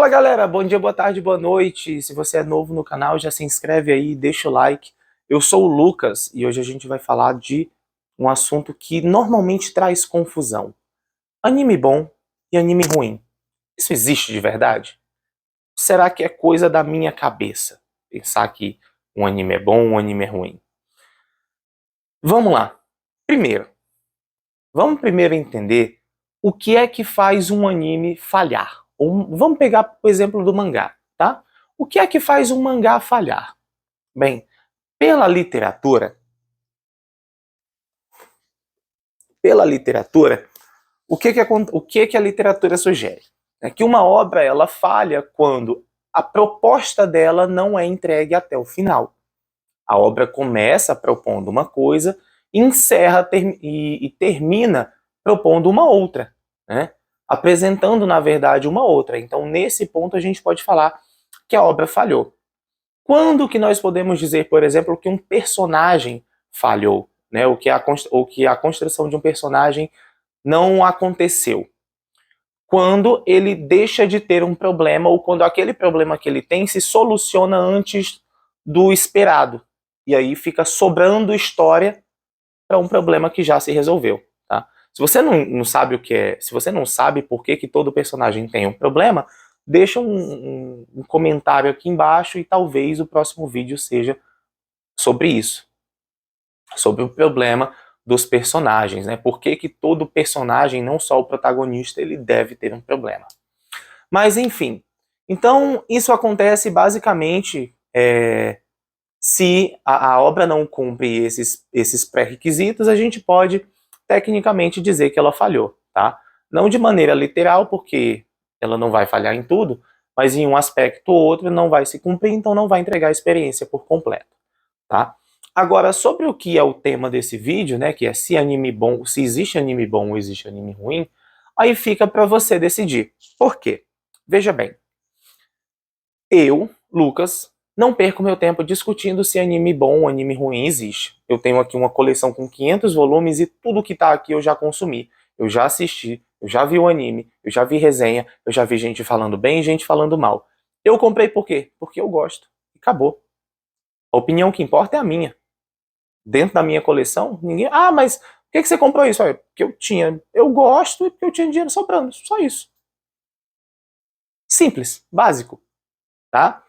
Fala galera, bom dia, boa tarde, boa noite. Se você é novo no canal, já se inscreve aí, deixa o like. Eu sou o Lucas e hoje a gente vai falar de um assunto que normalmente traz confusão. Anime bom e anime ruim. Isso existe de verdade? Será que é coisa da minha cabeça? Pensar que um anime é bom, um anime é ruim. Vamos lá. Vamos primeiro entender o que é que faz um anime falhar. Vamos pegar o exemplo do mangá, tá? O que é que faz um mangá falhar? Bem, pela literatura, o que a literatura sugere? É que uma obra ela falha quando a proposta dela não é entregue até o final. A obra começa propondo uma coisa, encerra e termina propondo uma outra, né? Apresentando, na verdade, uma outra. Então, nesse ponto, a gente pode falar que a obra falhou. Quando que nós podemos dizer, por exemplo, que um personagem falhou, né? Ou que a construção de um personagem não aconteceu? Quando ele deixa de ter um problema ou quando aquele problema que ele tem se soluciona antes do esperado. E aí fica sobrando história para um problema que já se resolveu, tá? Se você não sabe o que é, se você não sabe por que todo personagem tem um problema, deixa um comentário aqui embaixo e talvez o próximo vídeo seja sobre isso, sobre o problema dos personagens, né? Por que todo personagem, não só o protagonista, ele deve ter um problema. Mas enfim, então isso acontece basicamente se a obra não cumpre esses pré-requisitos, a gente pode tecnicamente dizer que ela falhou, tá? Não de maneira literal, porque ela não vai falhar em tudo, mas em um aspecto ou outro não vai se cumprir, então não vai entregar a experiência por completo, tá? Agora, sobre o que é o tema desse vídeo, né, que é se anime bom, se existe anime bom ou existe anime ruim, aí fica para você decidir. Por quê? Veja bem, eu, Lucas, não perco meu tempo discutindo se anime bom ou anime ruim existe. Eu tenho aqui uma coleção com 500 volumes e tudo que tá aqui eu já consumi. Eu já assisti, eu já vi o anime, eu já vi resenha, eu já vi gente falando bem e gente falando mal. Eu comprei por quê? Porque eu gosto. E acabou. A opinião que importa é a minha. Dentro da minha coleção, ninguém... Ah, mas por que você comprou isso? Olha, porque eu gosto e porque eu tinha dinheiro sobrando. Só isso. Simples, básico, tá?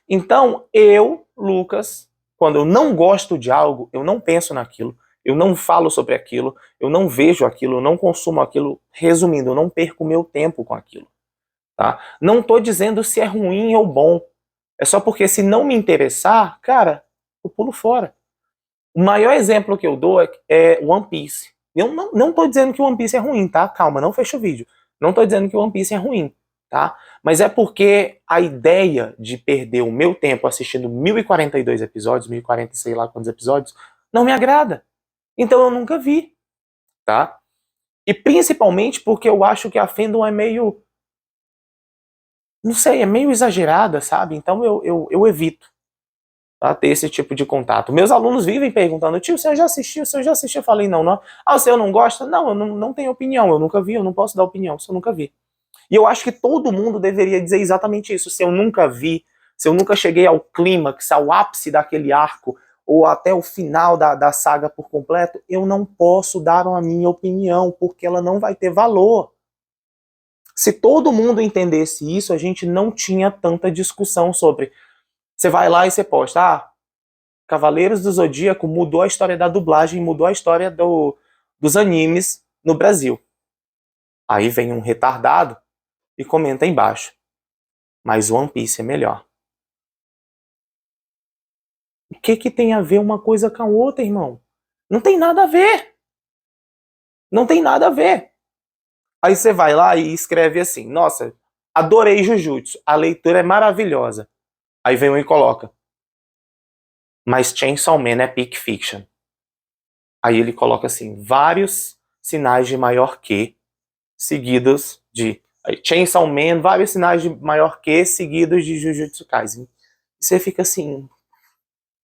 Então, eu, Lucas, quando eu não gosto de algo, eu não penso naquilo, eu não falo sobre aquilo, eu não vejo aquilo, eu não consumo aquilo. Resumindo, eu não perco meu tempo com aquilo, tá? Não tô dizendo se é ruim ou bom. É só porque se não me interessar, cara, eu pulo fora. O maior exemplo que eu dou é One Piece. Eu não tô dizendo que One Piece é ruim, tá? Calma, não fecha o vídeo. Não tô dizendo que One Piece é ruim, tá? Mas é porque a ideia de perder o meu tempo assistindo 1042 episódios, 1040 sei lá quantos episódios, não me agrada. Então eu nunca vi, tá? E principalmente porque eu acho que a fandom é meio... Não sei, é meio exagerada, sabe? Então eu evito, tá, ter esse tipo de contato. Meus alunos vivem perguntando: tio, você já assistiu? Você já assistiu? Eu falei: não, não. Ah, o senhor não gosta? Não, eu não tenho opinião, eu nunca vi, eu não posso dar opinião, se eu nunca vi. E eu acho que todo mundo deveria dizer exatamente isso. Se eu nunca vi, se eu nunca cheguei ao clímax, ao ápice daquele arco, ou até o final da saga por completo, eu não posso dar a minha opinião, porque ela não vai ter valor. Se todo mundo entendesse isso, a gente não tinha tanta discussão sobre... Você vai lá e você posta: ah, Cavaleiros do Zodíaco mudou a história da dublagem, mudou a história dos animes no Brasil. Aí vem um retardado e comenta embaixo: mas One Piece é melhor. O que tem a ver uma coisa com a outra, irmão? Não tem nada a ver. Não tem nada a ver. Aí você vai lá e escreve assim: nossa, adorei Jujutsu, a leitura é maravilhosa. Aí vem um e coloca: mas Chainsaw Man é peak fiction. Aí ele coloca assim, vários sinais de maior que, seguidos de Chainsaw Man, vários sinais de maior que, seguidos de Jujutsu Kaisen. E você fica assim,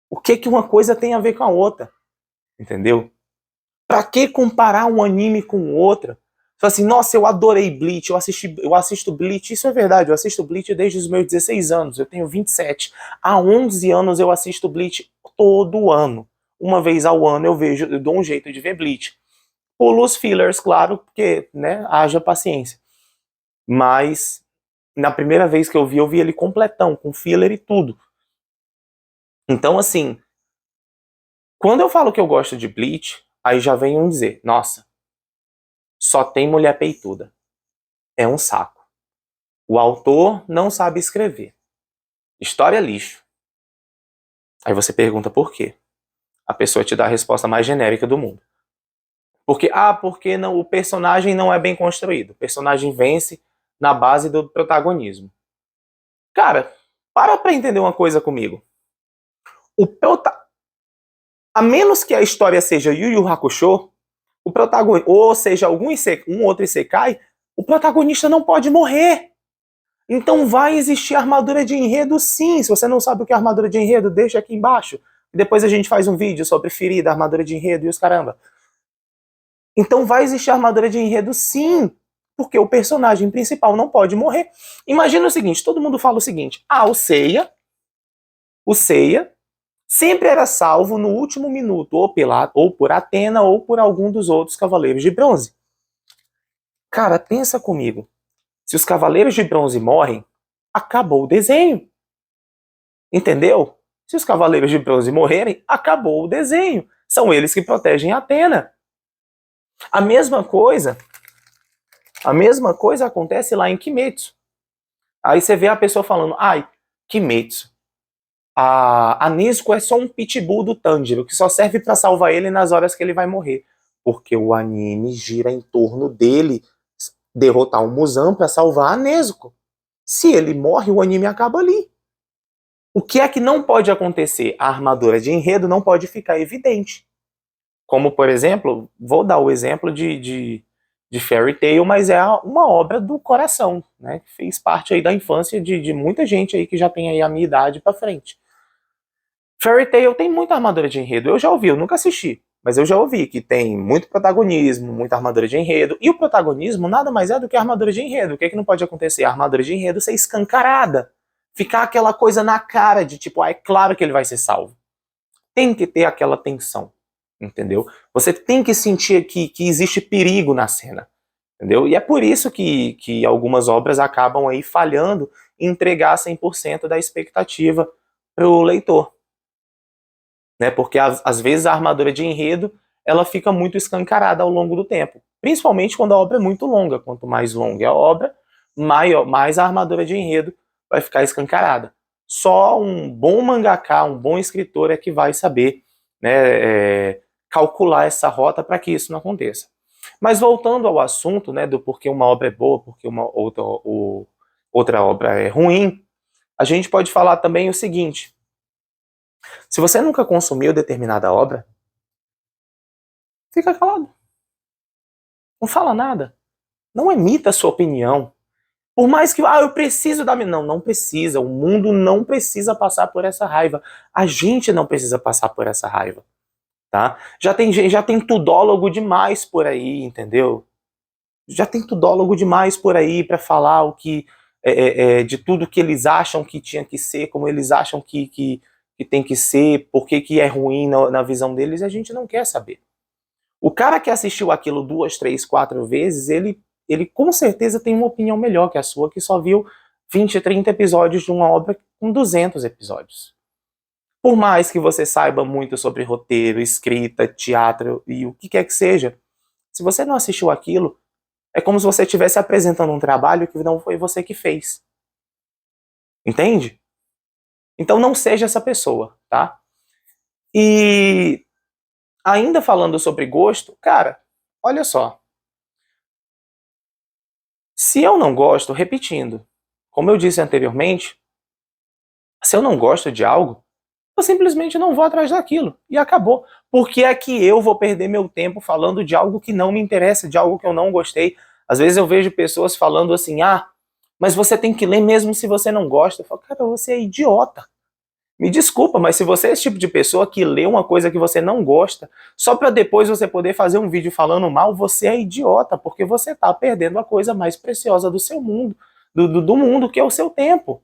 o que uma coisa tem a ver com a outra? Entendeu? Pra que comparar um anime com outra? Fala assim, nossa, eu adorei Bleach, eu assisto Bleach, isso é verdade, eu assisto Bleach desde os meus 16 anos, eu tenho 27. Há 11 anos eu assisto Bleach todo ano. Uma vez ao ano eu dou um jeito de ver Bleach. Pulo os fillers, claro, porque, né, haja paciência. Mas, na primeira vez que eu vi ele completão, com filler e tudo. Então, assim, quando eu falo que eu gosto de Bleach, aí já vem um dizer, nossa, só tem mulher peituda. É um saco. O autor não sabe escrever. História é lixo. Aí você pergunta por quê. A pessoa te dá a resposta mais genérica do mundo. Porque não, o personagem não é bem construído. O personagem vence na base do protagonismo. Cara, para entender uma coisa comigo. A menos que a história seja Yu Yu Hakusho, o protagonista, ou seja, um outro Isekai, o protagonista não pode morrer. Então vai existir armadura de enredo sim. Se você não sabe o que é armadura de enredo, deixa aqui embaixo. Depois a gente faz um vídeo sobre ferida, armadura de enredo e os caramba. Então vai existir armadura de enredo sim. Porque o personagem principal não pode morrer. Imagina o seguinte, todo mundo fala o seguinte. O Seiya sempre era salvo no último minuto, ou por Atena, ou por algum dos outros Cavaleiros de Bronze. Cara, pensa comigo. Se os Cavaleiros de Bronze morrem, acabou o desenho. Entendeu? Se os Cavaleiros de Bronze morrerem, acabou o desenho. São eles que protegem Atena. A mesma coisa acontece lá em Kimetsu. Aí você vê a pessoa falando, Kimetsu, a Nezuko é só um pitbull do Tanjiro, que só serve para salvar ele nas horas que ele vai morrer. Porque o anime gira em torno dele derrotar o Muzan para salvar a Nezuko. Se ele morre, o anime acaba ali. O que é que não pode acontecer? A armadura de enredo não pode ficar evidente. Como, por exemplo, vou dar o exemplo de Fairy Tail, mas é uma obra do coração, né? Que fez parte aí da infância de muita gente aí que já tem aí a minha idade para frente. Fairy Tail tem muita armadura de enredo. Eu já ouvi, eu nunca assisti, mas eu já ouvi que tem muito protagonismo, muita armadura de enredo. E o protagonismo nada mais é do que a armadura de enredo. O que é que não pode acontecer? A armadura de enredo ser escancarada. Ficar aquela coisa na cara de tipo, é claro que ele vai ser salvo. Tem que ter aquela tensão, entendeu? Você tem que sentir que existe perigo na cena, entendeu? E é por isso que algumas obras acabam aí falhando em entregar 100% da expectativa para o leitor. Né? Porque às vezes a armadura de enredo ela fica muito escancarada ao longo do tempo. Principalmente quando a obra é muito longa. Quanto mais longa é a obra, mais a armadura de enredo vai ficar escancarada. Só um bom mangaka, um bom escritor é que vai saber, né, calcular essa rota para que isso não aconteça. Mas voltando ao assunto, né, do porquê uma obra é boa, porque uma outra obra é ruim, a gente pode falar também o seguinte: se você nunca consumiu determinada obra, fica calado. Não fala nada. Não emita a sua opinião. Por mais que, eu preciso da... Não precisa. O mundo não precisa passar por essa raiva. A gente não precisa passar por essa raiva. Tá? Já tem tudólogo demais por aí, entendeu? Já tem tudólogo demais por aí para falar o que de tudo que eles acham que tinha que ser, como eles acham que tem que ser, por que é ruim na visão deles, e a gente não quer saber. O cara que assistiu aquilo 2, 3, 4 vezes, ele com certeza tem uma opinião melhor que a sua, que só viu 20, 30 episódios de uma obra com 200 episódios. Por mais que você saiba muito sobre roteiro, escrita, teatro e o que quer que seja, se você não assistiu aquilo, é como se você estivesse apresentando um trabalho que não foi você que fez. Entende? Então não seja essa pessoa, tá? E ainda falando sobre gosto, cara, olha só. Se eu não gosto, repetindo, como eu disse anteriormente, se eu não gosto de algo, eu simplesmente não vou atrás daquilo. E acabou. Por que é que eu vou perder meu tempo falando de algo que não me interessa, de algo que eu não gostei? Às vezes eu vejo pessoas falando assim, mas você tem que ler mesmo se você não gosta. Eu falo, cara, você é idiota. Me desculpa, mas se você é esse tipo de pessoa que lê uma coisa que você não gosta, só para depois você poder fazer um vídeo falando mal, você é idiota, porque você está perdendo a coisa mais preciosa do seu mundo, do mundo, que é o seu tempo.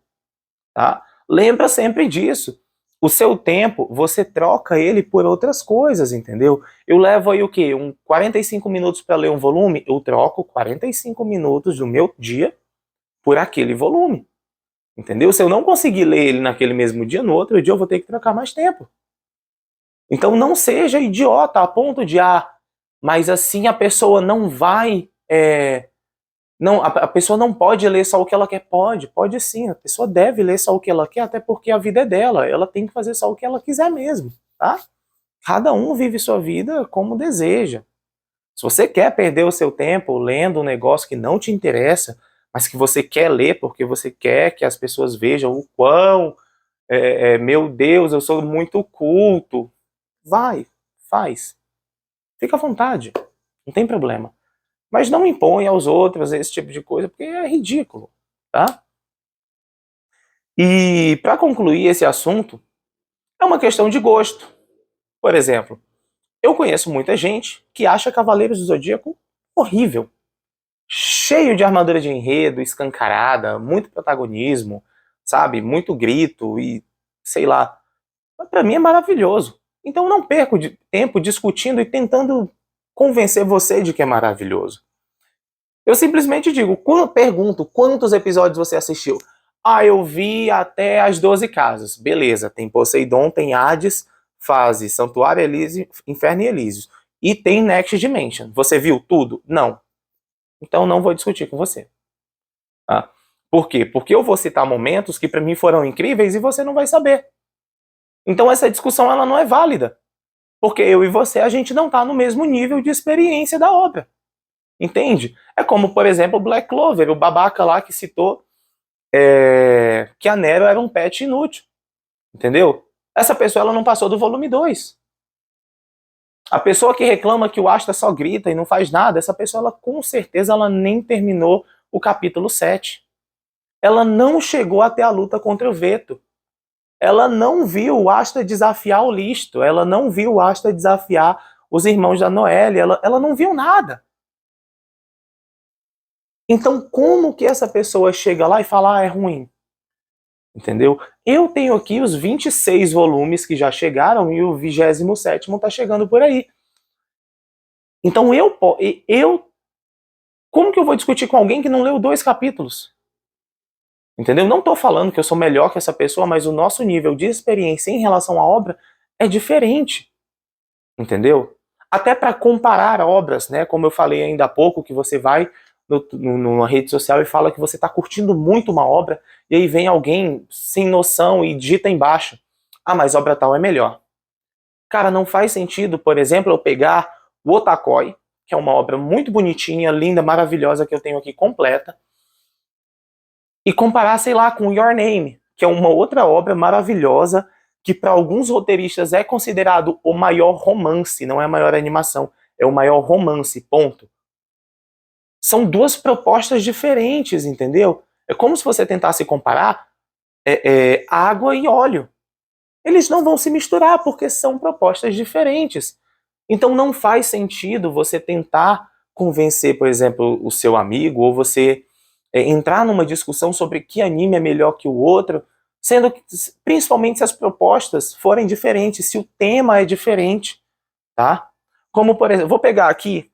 Tá? Lembra sempre disso. O seu tempo, você troca ele por outras coisas, entendeu? Eu levo aí o quê? 45 minutos para ler um volume? Eu troco 45 minutos do meu dia por aquele volume. Entendeu? Se eu não conseguir ler ele naquele mesmo dia, no outro dia eu vou ter que trocar mais tempo. Então não seja idiota a ponto de, mas assim a pessoa não vai. Não, a pessoa não pode ler só o que ela quer. Pode sim. A pessoa deve ler só o que ela quer, até porque a vida é dela. Ela tem que fazer só o que ela quiser mesmo, tá? Cada um vive sua vida como deseja. Se você quer perder o seu tempo lendo um negócio que não te interessa, mas que você quer ler porque você quer que as pessoas vejam o quão, meu Deus, eu sou muito culto, vai, faz. Fica à vontade, não tem problema. Mas não impõe aos outros esse tipo de coisa, porque é ridículo, tá? E para concluir esse assunto, é uma questão de gosto. Por exemplo, eu conheço muita gente que acha Cavaleiros do Zodíaco horrível. Cheio de armadura de enredo, escancarada, muito protagonismo, sabe? Muito grito e sei lá. Mas pra mim é maravilhoso. Então eu não perco tempo discutindo e tentando convencer você de que é maravilhoso. Eu simplesmente digo, pergunto quantos episódios você assistiu. Eu vi até as 12 casas. Beleza, tem Poseidon, tem Hades, fase Santuário Elísio, Inferno e Elísios. E tem Next Dimension. Você viu tudo? Não. Então não vou discutir com você. Tá? Por quê? Porque eu vou citar momentos que para mim foram incríveis e você não vai saber. Então essa discussão ela não é válida. Porque eu e você, a gente não está no mesmo nível de experiência da obra. Entende? É como, por exemplo, Black Clover, o babaca lá que citou que a Nero era um pet inútil. Entendeu? Essa pessoa ela não passou do volume 2. A pessoa que reclama que o Asta só grita e não faz nada, essa pessoa ela, com certeza ela nem terminou o capítulo 7. Ela não chegou até a luta contra o Veto. Ela não viu o Asta desafiar o Listo. Ela não viu o Asta desafiar os irmãos da Noelle. Ela não viu nada. Então, como que essa pessoa chega lá e fala, é ruim? Entendeu? Eu tenho aqui os 26 volumes que já chegaram e o 27º está chegando por aí. Então, como que eu vou discutir com alguém que não leu 2 capítulos? Entendeu? Não estou falando que eu sou melhor que essa pessoa, mas o nosso nível de experiência em relação à obra é diferente. Entendeu? Até para comparar obras, né? Como eu falei ainda há pouco, que você vai numa rede social e fala que você está curtindo muito uma obra, e aí vem alguém sem noção e digita embaixo, mas obra tal é melhor. Cara, não faz sentido, por exemplo, eu pegar o Otakoi, que é uma obra muito bonitinha, linda, maravilhosa, que eu tenho aqui completa, e comparar, sei lá, com Your Name, que é uma outra obra maravilhosa, que para alguns roteiristas é considerado o maior romance, não é a maior animação, é o maior romance, ponto. São 2 propostas diferentes, entendeu? É como se você tentasse comparar água e óleo. Eles não vão se misturar porque são propostas diferentes. Então não faz sentido você tentar convencer, por exemplo, o seu amigo, ou você entrar numa discussão sobre que anime é melhor que o outro, sendo que, principalmente se as propostas forem diferentes, se o tema é diferente, tá? Como, por exemplo, vou pegar aqui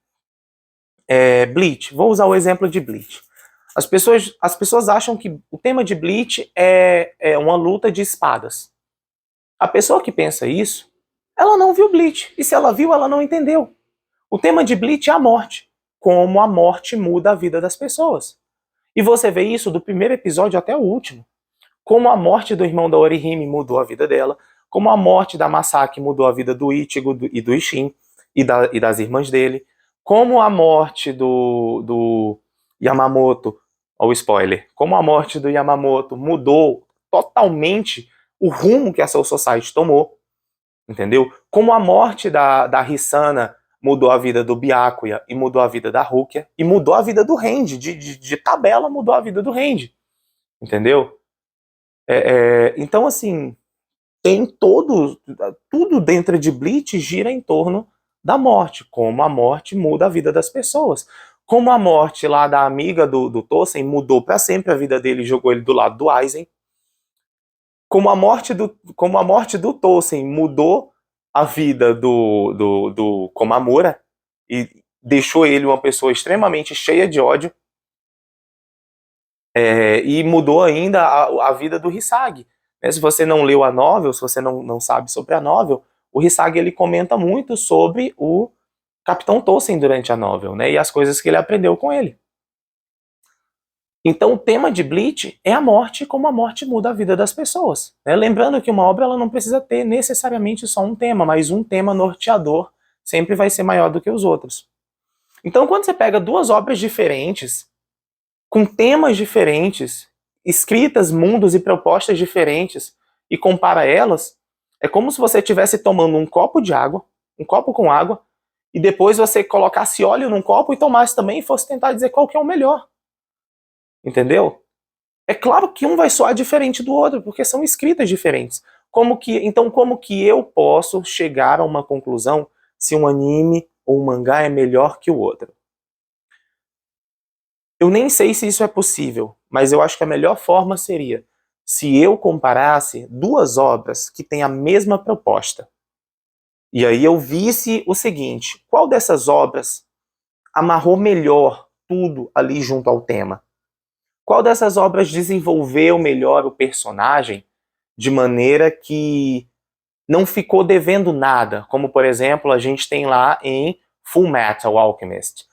Bleach, vou usar o exemplo de Bleach. As pessoas acham que o tema de Bleach é uma luta de espadas. A pessoa que pensa isso, ela não viu Bleach. E se ela viu, ela não entendeu. O tema de Bleach é a morte. Como a morte muda a vida das pessoas. E você vê isso do primeiro episódio até o último. Como a morte do irmão da Orihime mudou a vida dela. Como a morte da Masaki mudou a vida do Ichigo e do Ishin e das irmãs dele. Como a morte do Yamamoto, ou spoiler, como a morte do Yamamoto mudou totalmente o rumo que a Soul Society tomou, entendeu? Como a morte da Hisana mudou a vida do Byakuya e mudou a vida da Rukia e mudou a vida do Randy, de tabela mudou a vida do Randy, entendeu? Então, assim, tem tudo dentro de Bleach gira em torno da morte, como a morte muda a vida das pessoas. Como a morte lá da amiga do Tosen mudou para sempre a vida dele e jogou ele do lado do Aizen. Como a morte do Tosen mudou a vida do Komamura e deixou ele uma pessoa extremamente cheia de ódio. E mudou ainda a vida do Hisagi. Se você não leu a novel, se você não sabe sobre a novel, o Hisagi ele comenta muito sobre o Capitão Tosen durante a novel, né, e as coisas que ele aprendeu com ele. Então o tema de Bleach é a morte e como a morte muda a vida das pessoas. Né? Lembrando que uma obra ela não precisa ter necessariamente só um tema, mas um tema norteador sempre vai ser maior do que os outros. Então quando você pega duas obras diferentes, com temas diferentes, escritas, mundos e propostas diferentes, e compara elas, é como se você estivesse tomando um copo de água, um copo com água, e depois você colocasse óleo num copo e tomasse também e fosse tentar dizer qual que é o melhor. Entendeu? É claro que um vai soar diferente do outro, porque são escritas diferentes. Então, como que eu posso chegar a uma conclusão se um anime ou um mangá é melhor que o outro? Eu nem sei se isso é possível, mas eu acho que a melhor forma seria se eu comparasse duas obras que têm a mesma proposta. E aí eu visse o seguinte, qual dessas obras amarrou melhor tudo ali junto ao tema? Qual dessas obras desenvolveu melhor o personagem de maneira que não ficou devendo nada? Como, por exemplo, a gente tem lá em Full Metal Alchemist.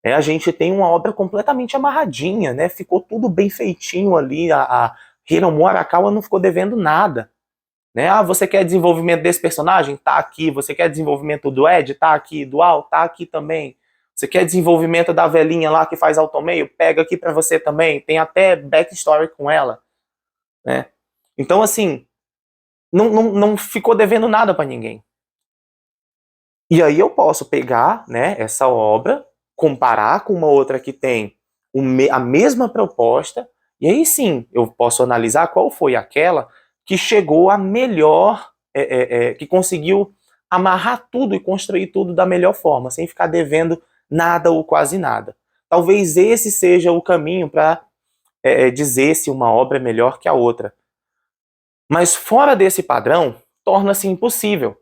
A gente tem uma obra completamente amarradinha, né? Ficou tudo bem feitinho ali, a Hiromu Arakawa não ficou devendo nada. Né? Ah, você quer desenvolvimento desse personagem? Tá aqui. Você quer desenvolvimento do Ed? Tá aqui. Do Al? Tá aqui também. Você quer desenvolvimento da velhinha lá que faz automeio? Pega aqui pra você também. Tem até backstory com ela. Né? Então, assim, não ficou devendo nada pra ninguém. E aí eu posso pegar, né, essa obra, comparar com uma outra que tem a mesma proposta, e aí sim eu posso analisar qual foi aquela que chegou a melhor, que conseguiu amarrar tudo e construir tudo da melhor forma, sem ficar devendo nada ou quase nada. Talvez esse seja o caminho para dizer se uma obra é melhor que a outra. Mas fora desse padrão, torna-se impossível.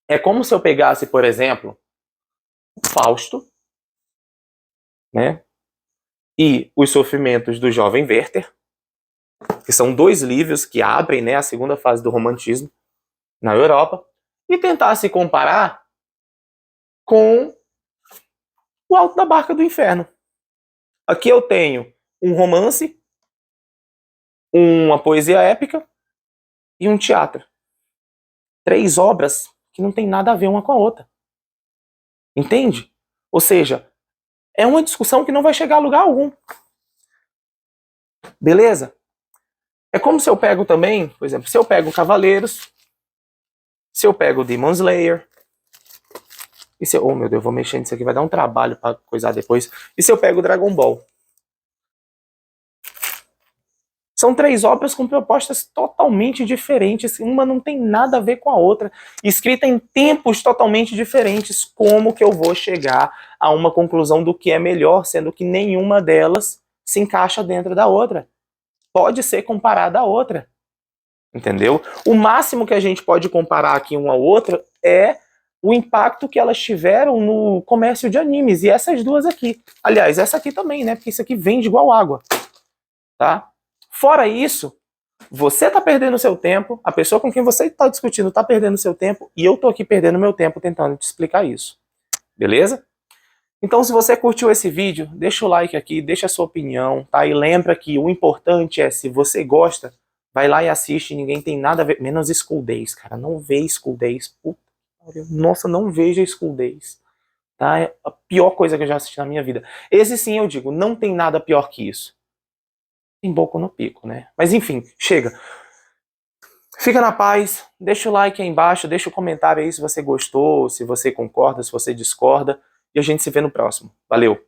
É como se eu pegasse, por exemplo, Fausto, né, e Os Sofrimentos do Jovem Werther, que são dois livros que abrem, né, a segunda fase do romantismo na Europa, e tentar se comparar com O Alto da Barca do Inferno. Aqui eu tenho um romance, uma poesia épica e um teatro. Três obras que não tem nada a ver uma com a outra. Entende? Ou seja, é uma discussão que não vai chegar a lugar algum. Beleza? É como se eu pego também, por exemplo, se eu pego Cavaleiros, se eu pego Demon Slayer, e se eu, oh meu Deus, eu vou mexer nisso aqui, vai dar um trabalho pra coisar depois, e se eu pego Dragon Ball. São três obras com propostas totalmente diferentes, uma não tem nada a ver com a outra, escrita em tempos totalmente diferentes. Como que eu vou chegar a uma conclusão do que é melhor, sendo que nenhuma delas se encaixa dentro da outra? Pode ser comparada à outra, entendeu? O máximo que a gente pode comparar aqui uma a outra é o impacto que elas tiveram no comércio de animes, e essas duas aqui. Aliás, essa aqui também, né? Porque isso aqui vende igual água, tá? Fora isso, você tá perdendo seu tempo, a pessoa com quem você está discutindo tá perdendo seu tempo, e eu tô aqui perdendo meu tempo tentando te explicar isso. Beleza? Então, se você curtiu esse vídeo, deixa o like aqui, deixa a sua opinião, tá? E lembra que o importante é, se você gosta, vai lá e assiste, ninguém tem nada a ver, menos School Days, cara, não vê School Days, puta, nossa, não veja School Days, tá? É a pior coisa que eu já assisti na minha vida. Esse sim eu digo, não tem nada pior que isso. Tem Boku no Pico, né? Mas enfim, chega. Fica na paz, deixa o like aí embaixo, deixa o comentário aí se você gostou, se você concorda, se você discorda, e a gente se vê no próximo. Valeu!